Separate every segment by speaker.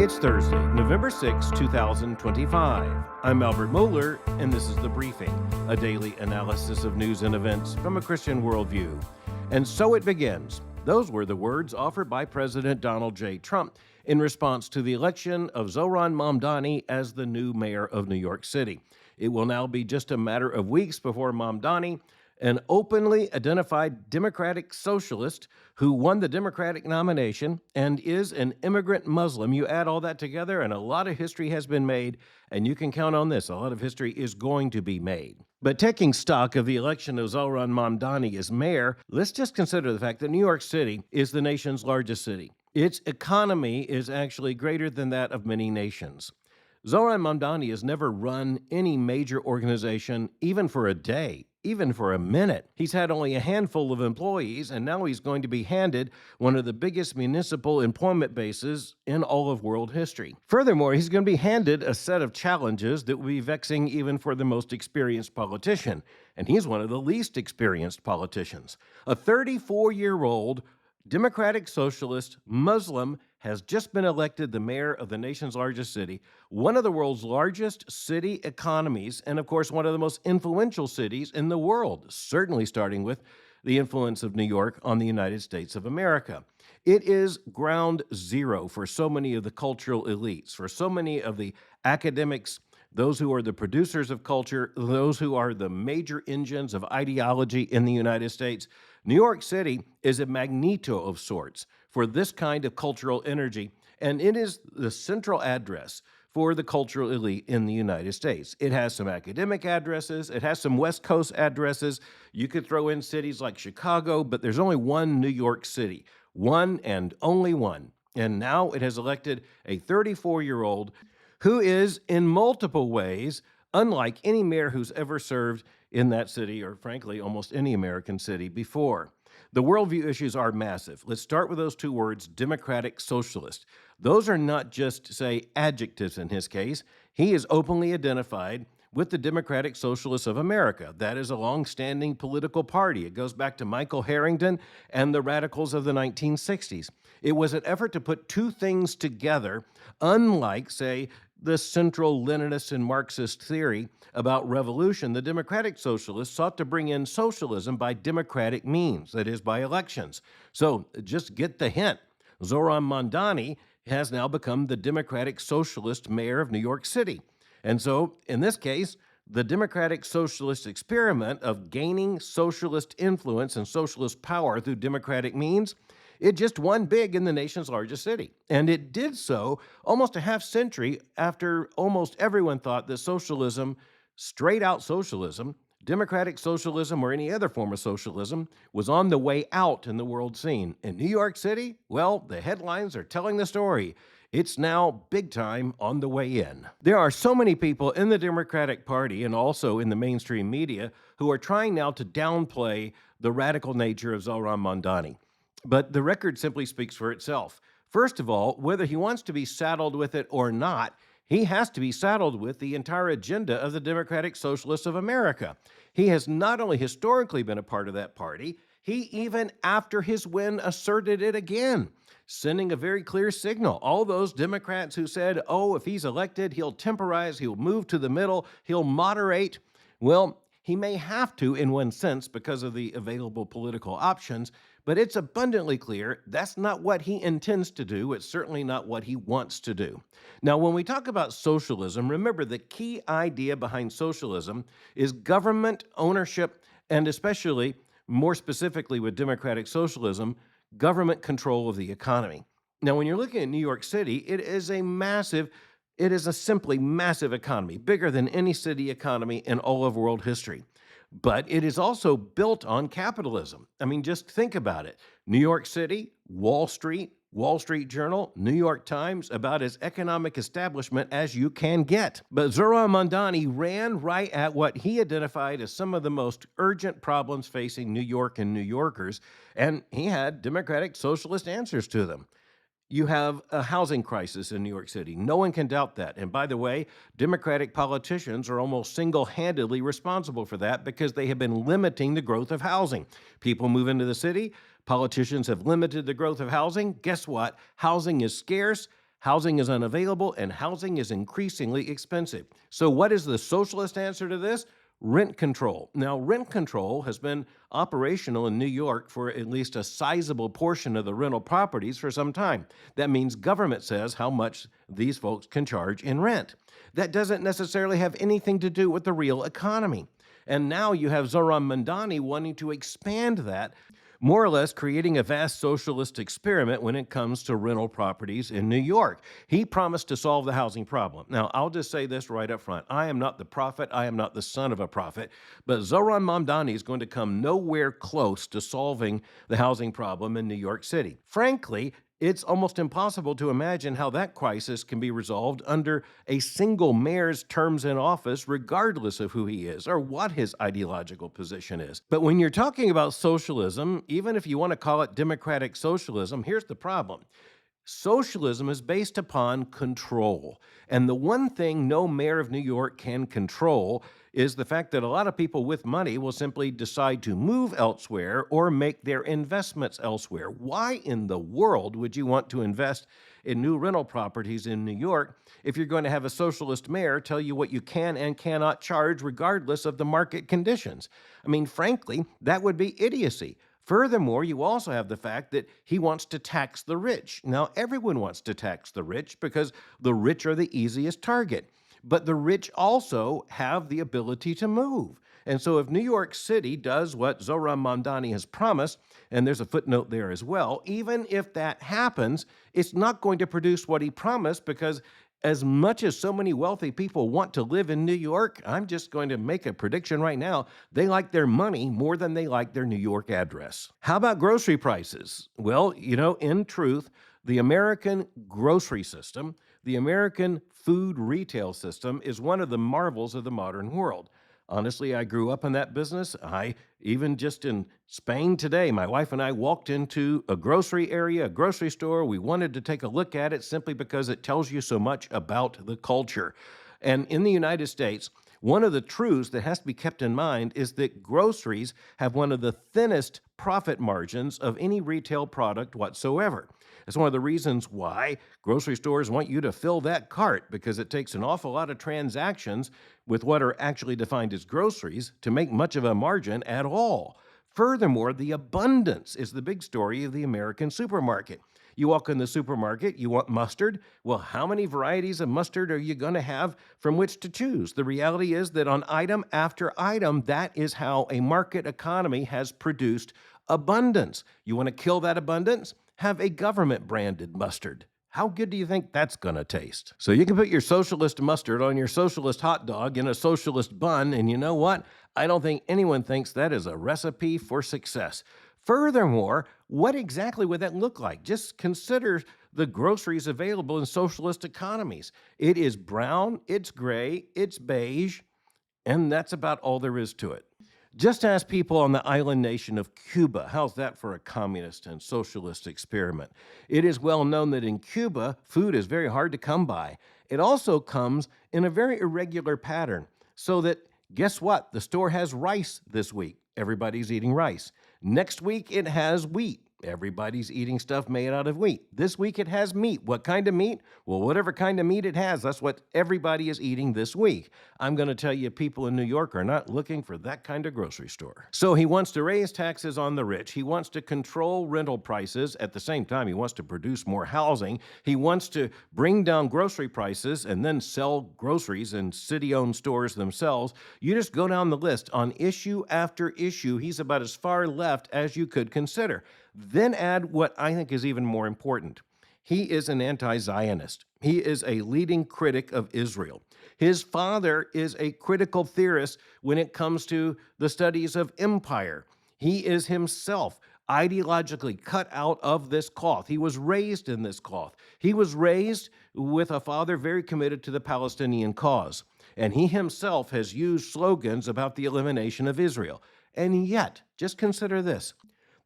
Speaker 1: It's Thursday, November 6, 2025. I'm Albert Mohler, and this is The Briefing, a daily analysis of news and events from a Christian worldview. And so it begins. Those were the words offered by President Donald J. Trump in response to the election of Zohran Mamdani as the new mayor of New York City. It will now be just a matter of weeks before Mamdani, an openly identified Democratic Socialist who won the Democratic nomination and is an immigrant Muslim. You add all that together, and a lot of history has been made, and you can count on this. A lot of history is going to be made. But taking stock of the election of Zohran Mamdani as mayor, let's just consider the fact that New York City is the nation's largest city. Its economy is actually greater than that of many nations. Zohran Mamdani has never run any major organization, even for a day, even for a minute. He's had only a handful of employees, and now he's going to be handed one of the biggest municipal employment bases in all of world history. Furthermore, he's going to be handed a set of challenges that will be vexing even for the most experienced politician, and he's one of the least experienced politicians. A 34-year-old Democratic Socialist Muslim has just been elected the mayor of the nation's largest city, one of the world's largest city economies, and of course, one of the most influential cities in the world, certainly starting with the influence of New York on the United States of America. It is ground zero for so many of the cultural elites, for so many of the academics, those who are the producers of culture, those who are the major engines of ideology in the United States. New York City is a magneto of sorts for this kind of cultural energy, and it is the central address for the cultural elite in the United States. It has some academic addresses. It has some West Coast addresses. You could throw in cities like Chicago, but there's only one New York City, one and only one. And now it has elected a 34-year-old who is in multiple ways unlike any mayor who's ever served in that city, or frankly, almost any American city before. The worldview issues are massive. Let's start with those two words, Democratic Socialist. Those are not just, say, adjectives in his case. He is openly identified with the Democratic Socialists of America. That is a long-standing political party. It goes back to Michael Harrington and the radicals of the 1960s. It was an effort to put two things together, unlike, say, the central Leninist and Marxist theory about revolution. The Democratic Socialists sought to bring in socialism by democratic means, that is, by elections. So just get the hint. Zohran Mamdani has now become the Democratic Socialist mayor of New York City. And so, in this case, the Democratic Socialist experiment of gaining socialist influence and socialist power through democratic means, it just won big in the nation's largest city. And it did so almost a half century after almost everyone thought that socialism, straight out socialism, democratic socialism, or any other form of socialism, was on the way out in the world scene. In New York City, well, the headlines are telling the story. It's now big time on the way in. There are so many people in the Democratic Party and also in the mainstream media who are trying now to downplay the radical nature of Zohran Mamdani. But the record simply speaks for itself. First of all, whether he wants to be saddled with it or not, he has to be saddled with the entire agenda of the Democratic Socialists of America. He has not only historically been a part of that party, he even after his win asserted it again, sending a very clear signal. All those Democrats who said, oh, if he's elected, he'll temporize, he'll move to the middle, he'll moderate. Well, he may have to in one sense because of the available political options, but it's abundantly clear that's not what he intends to do. It's certainly not what he wants to do. Now, when we talk about socialism, remember the key idea behind socialism is government ownership, and especially, more specifically with democratic socialism, government control of the economy. Now, when you're looking at New York City, it is a simply massive economy, bigger than any city economy in all of world history. But it is also built on capitalism. I mean, just think about it. New York City, Wall Street Journal, New York Times, about as economic establishment as you can get. But Zohran Mamdani ran right at what he identified as some of the most urgent problems facing New York and New Yorkers, and he had democratic socialist answers to them. You have a housing crisis in New York City. No one can doubt that. And by the way, Democratic politicians are almost single-handedly responsible for that because they have been limiting the growth of housing. People move into the city. Politicians have limited the growth of housing. Guess what? Housing is scarce. Housing is unavailable and housing is increasingly expensive. So, what is the socialist answer to this? Rent control. Now, rent control has been operational in New York for at least a sizable portion of the rental properties for some time. That means government says how much these folks can charge in rent. That doesn't necessarily have anything to do with the real economy. And now you have Zohran Mamdani wanting to expand that, more or less creating a vast socialist experiment when it comes to rental properties in New York. He promised to solve the housing problem. Now, I'll just say this right up front. I am not the prophet. I am not the son of a prophet. But Zohran Mamdani is going to come nowhere close to solving the housing problem in New York City. Frankly, it's almost impossible to imagine how that crisis can be resolved under a single mayor's terms in office, regardless of who he is or what his ideological position is. But when you're talking about socialism, even if you want to call it democratic socialism, here's the problem. Socialism is based upon control. And the one thing no mayor of New York can control is the fact that a lot of people with money will simply decide to move elsewhere or make their investments elsewhere. Why in the world would you want to invest in new rental properties in New York if you're going to have a socialist mayor tell you what you can and cannot charge regardless of the market conditions? I mean, frankly, that would be idiocy. Furthermore, you also have the fact that he wants to tax the rich. Now, everyone wants to tax the rich because the rich are the easiest target. But the rich also have the ability to move. And so if New York City does what Zohran Mamdani has promised, and there's a footnote there as well, even if that happens, it's not going to produce what he promised because as much as so many wealthy people want to live in New York, I'm just going to make a prediction right now. They like their money more than they like their New York address. How about grocery prices? Well, in truth, the American grocery system, the American food retail system is one of the marvels of the modern world. Honestly, I grew up in that business. Even just in Spain today, my wife and I walked into a grocery area, a grocery store. We wanted to take a look at it simply because it tells you so much about the culture. And in the United States, one of the truths that has to be kept in mind is that groceries have one of the thinnest profit margins of any retail product whatsoever. It's one of the reasons why grocery stores want you to fill that cart, because it takes an awful lot of transactions with what are actually defined as groceries to make much of a margin at all. Furthermore, the abundance is the big story of the American supermarket. You walk in the supermarket, you want mustard. Well, how many varieties of mustard are you going to have from which to choose? The reality is that on item after item, that is how a market economy has produced abundance. You want to kill that abundance? Have a government-branded mustard. How good do you think that's going to taste? So you can put your socialist mustard on your socialist hot dog in a socialist bun, and you know what? I don't think anyone thinks that is a recipe for success. Furthermore, what exactly would that look like? Just consider the groceries available in socialist economies. It is brown, it's gray, it's beige, and that's about all there is to it. Just ask people on the island nation of Cuba. How's that for a communist and socialist experiment? It is well known that in Cuba, food is very hard to come by. It also comes in a very irregular pattern, so that, guess what? The store has rice this week. Everybody's eating rice. Next week, it has wheat. Everybody's eating stuff made out of wheat. This week it has meat. What kind of meat? Well, whatever kind of meat it has, that's what everybody is eating this week. I'm going to tell you, people in New York are not looking for that kind of grocery store. So he wants to raise taxes on the rich. He wants to control rental prices. At the same time, he wants to produce more housing. He wants to bring down grocery prices and then sell groceries in city-owned stores themselves. You just go down the list. On issue after issue, he's about as far left as you could consider. Then add what I think is even more important. He is an anti-Zionist. He is a leading critic of Israel. His father is a critical theorist when it comes to the studies of empire. He is himself ideologically cut out of this cloth. He was raised in this cloth. He was raised with a father very committed to the Palestinian cause. And he himself has used slogans about the elimination of Israel. And yet, just consider this.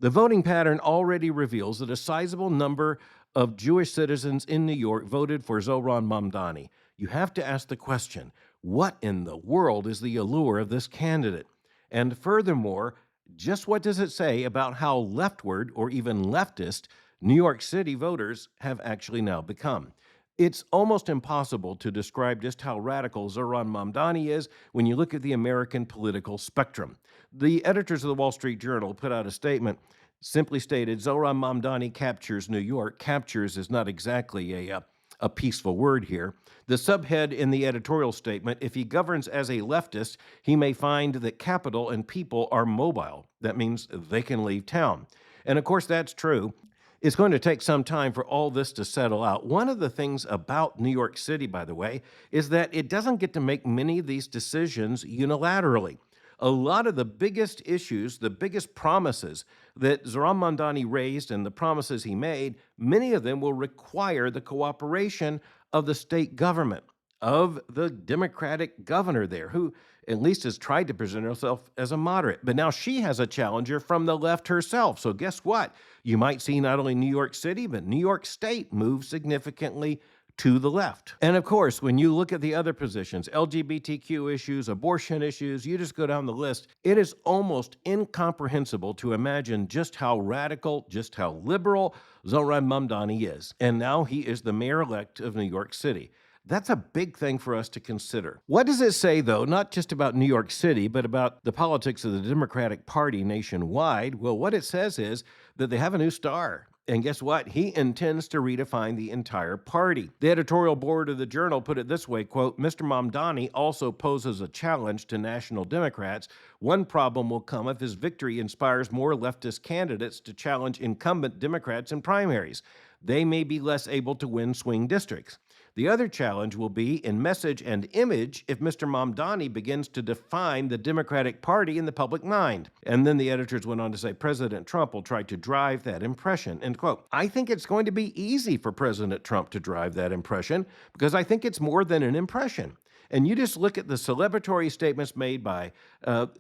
Speaker 1: The voting pattern already reveals that a sizable number of Jewish citizens in New York voted for Zohran Mamdani. You have to ask the question, what in the world is the allure of this candidate? And furthermore, just what does it say about how leftward or even leftist New York City voters have actually now become? It's almost impossible to describe just how radical Zohran Mamdani is when you look at the American political spectrum. The editors of the Wall Street Journal put out a statement simply stated Zohran Mamdani captures New York. Captures is not exactly a peaceful word here. The subhead in the editorial statement, if he governs as a leftist, he may find that capital and people are mobile. That means they can leave town. And of course, that's true. It's going to take some time for all this to settle out. One of the things about New York City, by the way, is that it doesn't get to make many of these decisions unilaterally. A lot of the biggest issues, the biggest promises that Zohran Mamdani raised and the promises he made, many of them will require the cooperation of the state government, of the Democratic governor there, who at least has tried to present herself as a moderate. But now she has a challenger from the left herself. So guess what? You might see not only New York City, but New York State move significantly to the left. And of course, when you look at the other positions, LGBTQ issues, abortion issues, you just go down the list, it is almost incomprehensible to imagine just how radical, just how liberal Zohran Mamdani is. And now he is the mayor-elect of New York City. That's a big thing for us to consider. What does it say, though, not just about New York City, but about the politics of the Democratic Party nationwide? Well, what it says is that they have a new star. And guess what? He intends to redefine the entire party. The editorial board of the Journal put it this way, quote, Mr. Mamdani also poses a challenge to national Democrats. One problem will come if his victory inspires more leftist candidates to challenge incumbent Democrats in primaries. They may be less able to win swing districts. The other challenge will be in message and image if Mr. Mamdani begins to define the Democratic Party in the public mind. And then the editors went on to say President Trump will try to drive that impression, end quote. I think it's going to be easy for President Trump to drive that impression because I think it's more than an impression. And you just look at the celebratory statements made by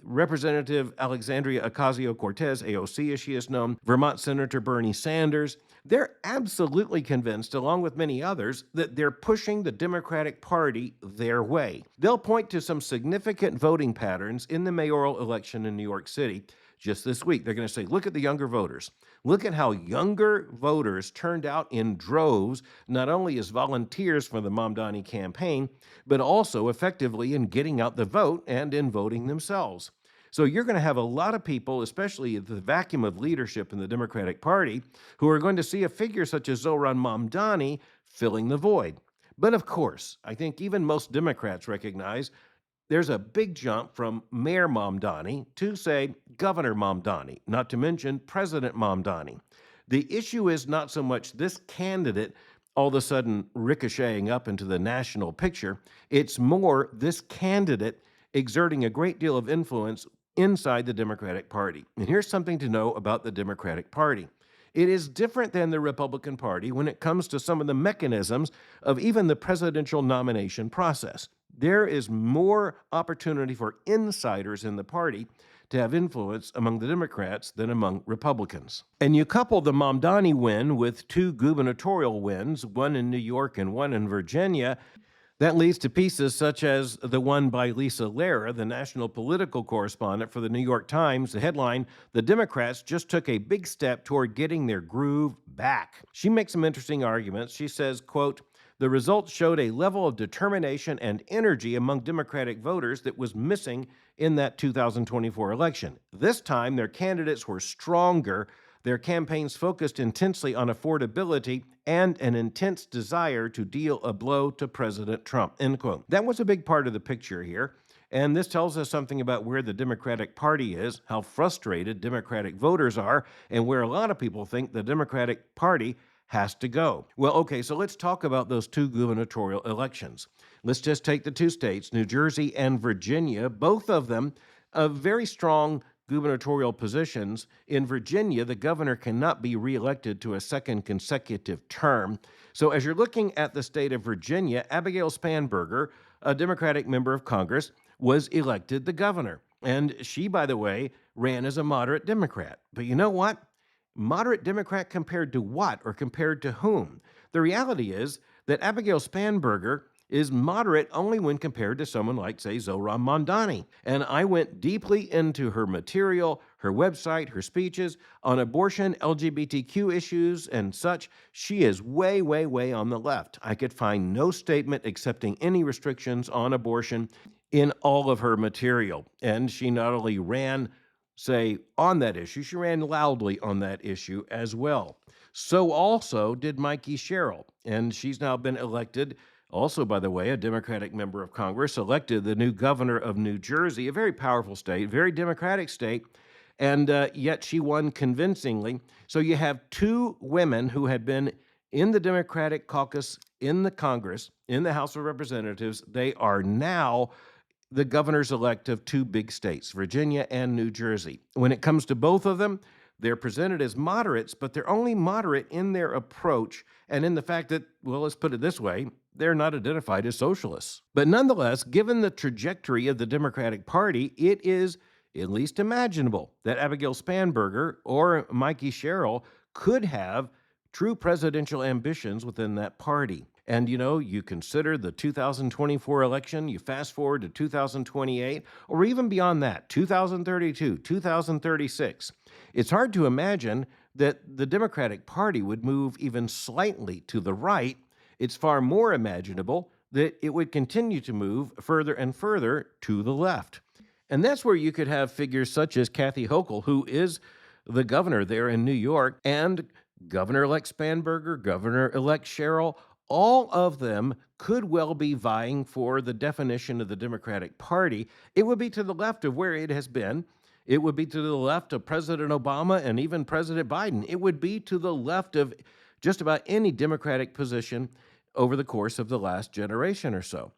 Speaker 1: Representative Alexandria Ocasio-Cortez, AOC as she is known, Vermont Senator Bernie Sanders. They're absolutely convinced, along with many others, that they're pushing the Democratic Party their way. They'll point to some significant voting patterns in the mayoral election in New York City just this week. They're going to say, look at the younger voters. Look at how younger voters turned out in droves, not only as volunteers for the Mamdani campaign, but also effectively in getting out the vote and in voting themselves. So you're going to have a lot of people, especially the vacuum of leadership in the Democratic Party, who are going to see a figure such as Zohran Mamdani filling the void. But of course, I think even most Democrats recognize there's a big jump from Mayor Mamdani to, say, Governor Mamdani, not to mention President Mamdani. The issue is not so much this candidate all of a sudden ricocheting up into the national picture. It's more this candidate exerting a great deal of influence inside the Democratic Party. And here's something to know about the Democratic Party. It is different than the Republican Party when it comes to some of the mechanisms of even the presidential nomination process. There is more opportunity for insiders in the party to have influence among the Democrats than among Republicans. And you couple the Mamdani win with two gubernatorial wins, one in New York and one in Virginia. That leads to pieces such as the one by Lisa Lerer, the national political correspondent for the New York Times. The headline, "The Democrats just took a big step toward getting their groove back." She makes some interesting arguments. She says, quote, "The results showed a level of determination and energy among Democratic voters that was missing in that 2024 election. This time, their candidates were stronger. Their campaigns focused intensely on affordability and an intense desire to deal a blow to President Trump," end quote. That was a big part of the picture here. And this tells us something about where the Democratic Party is, how frustrated Democratic voters are, and where a lot of people think the Democratic Party has to go. Well, okay, so let's talk about those two gubernatorial elections. Let's just take the two states, New Jersey and Virginia, both of them very strong gubernatorial positions. In Virginia, the governor cannot be reelected to a second consecutive term. So as you're looking at the state of Virginia, Abigail Spanberger, a Democratic member of Congress, was elected the governor. And she, by the way, ran as a moderate Democrat. But you know what? Moderate Democrat compared to what, or compared to whom? The reality is that Abigail Spanberger is moderate only when compared to someone like, say, Zohran Mamdani. And I went deeply into her material, her website, her speeches on abortion, LGBTQ issues, and such. She is way, way, way on the left. I could find no statement accepting any restrictions on abortion in all of her material. And she not only ran, say, on that issue, she ran loudly on that issue as well. So also did Mikey Sherrill, and she's now been elected, also, by the way, a Democratic member of Congress, elected the new governor of New Jersey, a very powerful state, very Democratic state, and yet she won convincingly. So you have two women who had been in the Democratic caucus in the Congress, in the House of Representatives. They are now the governors-elect of two big states, Virginia and New Jersey. When it comes to both of them, they're presented as moderates, but they're only moderate in their approach and in the fact that, well, let's put it this way, they're not identified as socialists. But nonetheless, given the trajectory of the Democratic Party, it is at least imaginable that Abigail Spanberger or Mikey Sherrill could have true presidential ambitions within that party. And, you consider the 2024 election, you fast forward to 2028, or even beyond that, 2032, 2036. It's hard to imagine that the Democratic Party would move even slightly to the right. It's far more imaginable that it would continue to move further and further to the left. And that's where you could have figures such as Kathy Hochul, who is the governor there in New York, and Governor-elect Spanberger, Governor-elect Sherrill. All of them could well be vying for the definition of the Democratic Party. It would be to the left of where it has been. It would be to the left of President Obama and even President Biden. It would be to the left of just about any Democratic position over the course of the last generation or so.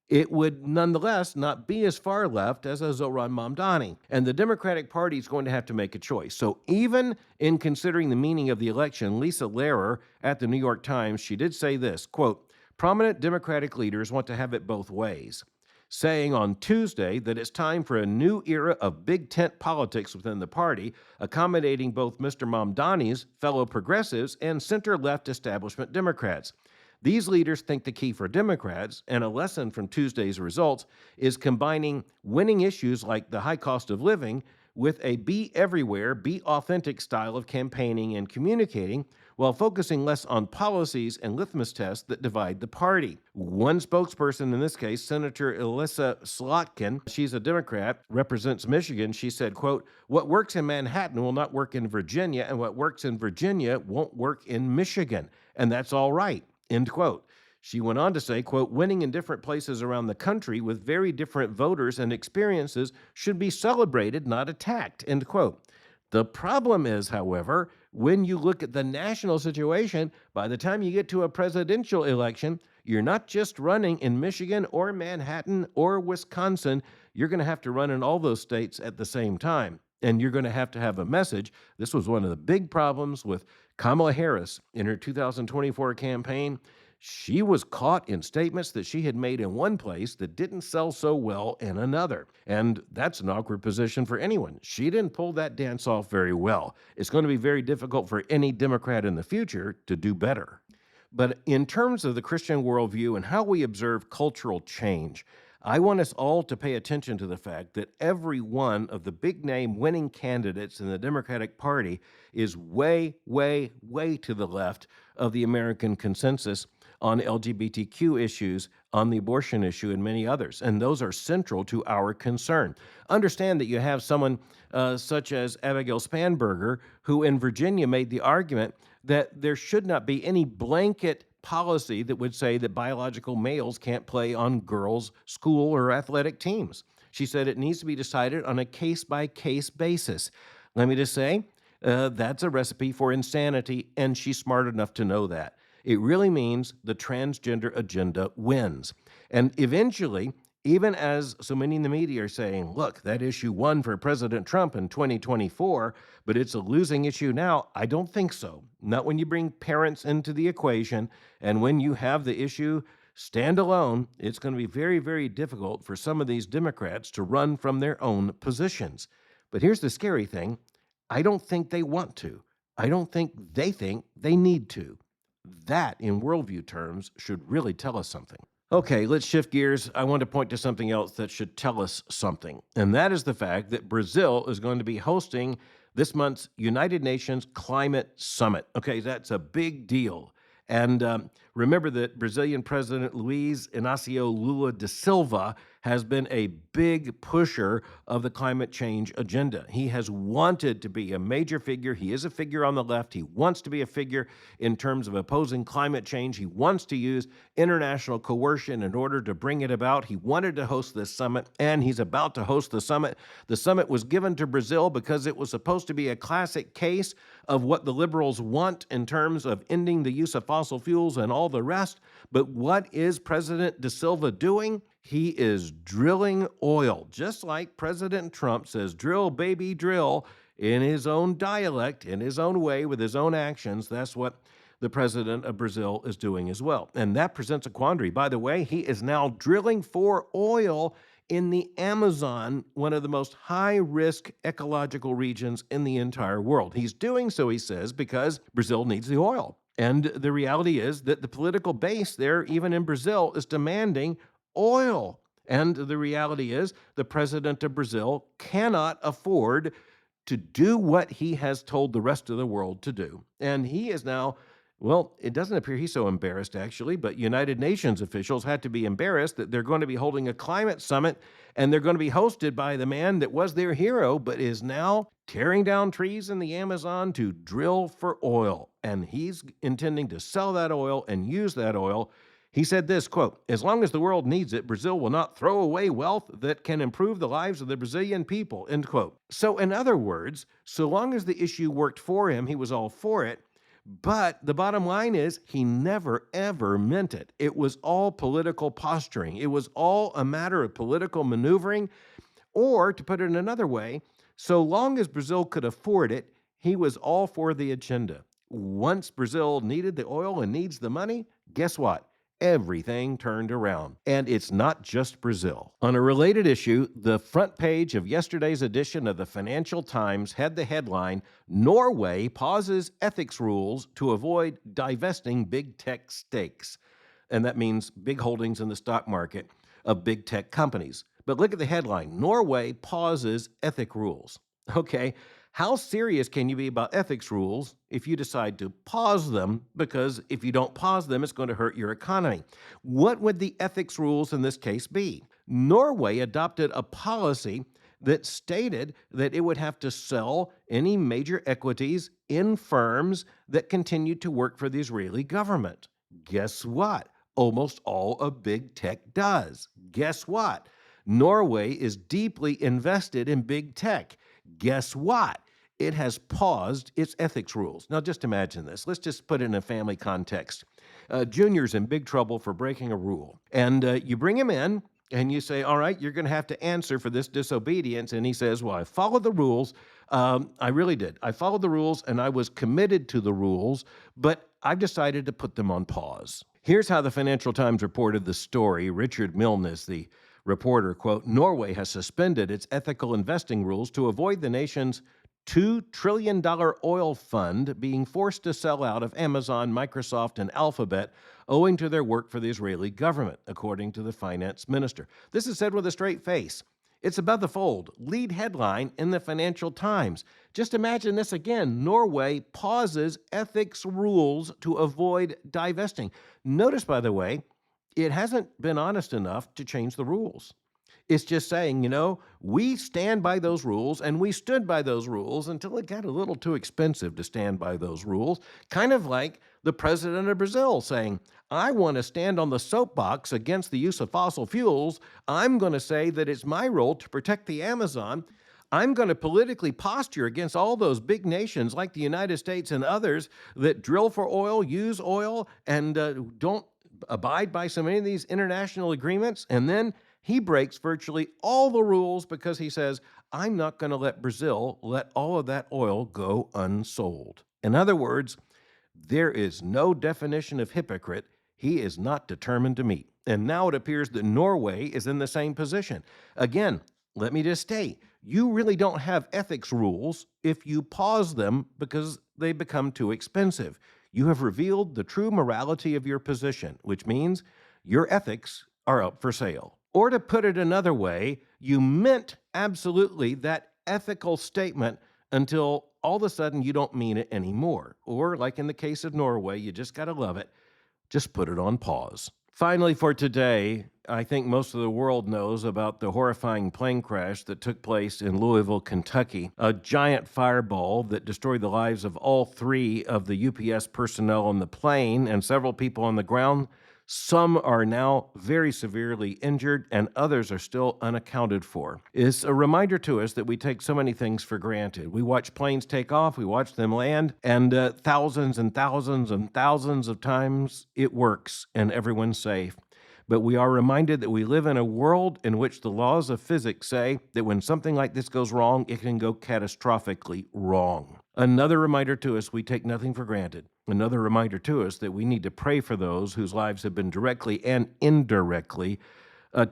Speaker 1: It would nonetheless not be as far left as a Zohran Mamdani. And the Democratic Party is going to have to make a choice. So even in considering the meaning of the election, Lisa Lerer at the New York Times, she did say this, quote, "Prominent Democratic leaders want to have it both ways," saying on Tuesday that it's time for a new era of big tent politics within the party, accommodating both Mr. Mamdani's fellow progressives and center-left establishment Democrats. These leaders think the key for Democrats, and a lesson from Tuesday's results, is combining winning issues like the high cost of living with a be everywhere, be authentic style of campaigning and communicating, while focusing less on policies and litmus tests that divide the party. One spokesperson in this case, Senator Elissa Slotkin, she's a Democrat, represents Michigan. She said, quote, "What works in Manhattan will not work in Virginia, and what works in Virginia won't work in Michigan. And that's all right." End quote. She went on to say, quote, "Winning in different places around the country with very different voters and experiences should be celebrated, not attacked," end quote. The problem is, however, when you look at the national situation, by the time you get to a presidential election, you're not just running in Michigan or Manhattan or Wisconsin. You're going to have to run in all those states at the same time. And you're going to have a message. This was one of the big problems with Kamala Harris in her 2024 campaign. She was caught in statements that she had made in one place that didn't sell so well in another. And that's an awkward position for anyone. She didn't pull that dance off very well. It's going to be very difficult for any Democrat in the future to do better. But in terms of the Christian worldview and how we observe cultural change, I want us all to pay attention to the fact that every one of the big-name winning candidates in the Democratic Party is way, way, way to the left of the American consensus on LGBTQ issues, on the abortion issue, and many others. And those are central to our concern. Understand that you have someone such as Abigail Spanberger, who in Virginia made the argument that there should not be any blanket policy that would say that biological males can't play on girls' school or athletic teams. She said it needs to be decided on a case-by-case basis. Let me just say, that's a recipe for insanity, and she's smart enough to know that. It really means the transgender agenda wins. And eventually, even as so many in the media are saying, look, that issue won for President Trump in 2024, but it's a losing issue now, I don't think so. Not when you bring parents into the equation, and when you have the issue stand alone, it's going to be very, very difficult for some of these Democrats to run from their own positions. But here's the scary thing. I don't think they want to. I don't think they need to. That, in worldview terms, should really tell us something. Okay, let's shift gears. I want to point to something else that should tell us something, and that is the fact that Brazil is going to be hosting this month's United Nations Climate Summit. Okay, that's a big deal. And remember that Brazilian President Luiz Inácio Lula da Silva has been a big pusher of the climate change agenda. He has wanted to be a major figure. He is a figure on the left. He wants to be a figure in terms of opposing climate change. He wants to use international coercion in order to bring it about. He wanted to host this summit, and he's about to host the summit. The summit was given to Brazil because it was supposed to be a classic case of what the liberals want in terms of ending the use of fossil fuels and all the rest. But what is President da Silva doing? He is drilling oil, just like President Trump says, drill, baby, drill, in his own dialect, in his own way, with his own actions. That's what the president of Brazil is doing as well. And that presents a quandary. By the way, he is now drilling for oil in the Amazon, one of the most high-risk ecological regions in the entire world. He's doing so, he says, because Brazil needs the oil. And the reality is that the political base there, even in Brazil, is demanding oil. And the reality is the president of Brazil cannot afford to do what he has told the rest of the world to do. And he is now, well, it doesn't appear he's so embarrassed, actually, but United Nations officials had to be embarrassed that they're going to be holding a climate summit, and they're going to be hosted by the man that was their hero, but is now tearing down trees in the Amazon to drill for oil. And he's intending to sell that oil and use that oil. He said this, quote, "As long as the world needs it, Brazil will not throw away wealth that can improve the lives of the Brazilian people," end quote. So in other words, so long as the issue worked for him, he was all for it. But the bottom line is he never, ever meant it. It was all political posturing. It was all a matter of political maneuvering. Or, to put it another way, so long as Brazil could afford it, he was all for the agenda. Once Brazil needed the oil and needs the money, guess what? Everything turned around. And it's not just Brazil. On a related issue, the front page of yesterday's edition of the Financial Times had the headline, "Norway pauses ethics rules to avoid divesting big tech stakes." And that means big holdings in the stock market of big tech companies. But look at the headline, "Norway pauses ethic rules." Okay, how serious can you be about ethics rules if you decide to pause them? Because if you don't pause them, it's going to hurt your economy. What would the ethics rules in this case be? Norway adopted a policy that stated that it would have to sell any major equities in firms that continued to work for the Israeli government. Guess what? Almost all of big tech does. Guess what? Norway is deeply invested in big tech. Guess what? It has paused its ethics rules. Now, just imagine this. Let's just put it in a family context. Junior's in big trouble for breaking a rule. And you bring him in, and you say, all right, you're going to have to answer for this disobedience. And he says, well, I followed the rules. I really did. I followed the rules, and I was committed to the rules, but I've decided to put them on pause. Here's how the Financial Times reported the story. Richard Milne is the reporter, quote, "Norway has suspended its ethical investing rules to avoid the nation's $2 trillion oil fund being forced to sell out of Amazon, Microsoft, and Alphabet owing to their work for the Israeli government," according to the finance minister. This is said with a straight face. It's above the fold. Lead headline in the Financial Times. Just imagine this again. Norway pauses ethics rules to avoid divesting. Notice, by the way, it hasn't been honest enough to change the rules. It's just saying, we stand by those rules, and we stood by those rules until it got a little too expensive to stand by those rules. Kind of like the president of Brazil saying, I want to stand on the soapbox against the use of fossil fuels. I'm going to say that it's my role to protect the Amazon. I'm going to politically posture against all those big nations like the United States and others that drill for oil, use oil, and don't abide by so many of these international agreements. And then he breaks virtually all the rules because he says, I'm not going to let Brazil let all of that oil go unsold. In other words, there is no definition of hypocrite he is not determined to meet. And now it appears that Norway is in the same position. Again, let me just state, you really don't have ethics rules if you pause them because they become too expensive. You have revealed the true morality of your position, which means your ethics are up for sale. Or to put it another way, you meant absolutely that ethical statement until all of a sudden you don't mean it anymore. Or like in the case of Norway, you just got to love it. Just put it on pause. Finally, for today, I think most of the world knows about the horrifying plane crash that took place in Louisville, Kentucky. A giant fireball that destroyed the lives of all 3 of the UPS personnel on the plane and several people on the ground. Some are now very severely injured, and others are still unaccounted for. It's a reminder to us that we take so many things for granted. We watch planes take off, we watch them land, and thousands and thousands and thousands of times it works and everyone's safe. But we are reminded that we live in a world in which the laws of physics say that when something like this goes wrong, it can go catastrophically wrong. Another reminder to us we take nothing for granted. Another reminder to us that we need to pray for those whose lives have been directly and indirectly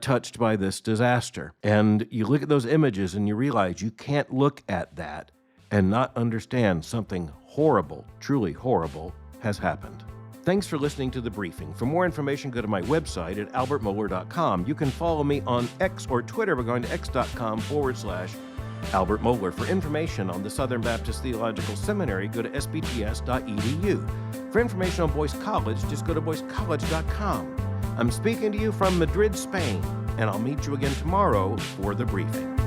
Speaker 1: touched by this disaster. And you look at those images and you realize you can't look at that and not understand something horrible, truly horrible, has happened. Thanks for listening to The Briefing. For more information, go to my website at albertmohler.com. You can follow me on X or Twitter by going to x.com/Albert Mohler. For information on the Southern Baptist Theological Seminary, go to sbts.edu. For information on Boyce College, just go to boycecollege.com. I'm speaking to you from Madrid, Spain, and I'll meet you again tomorrow for The Briefing.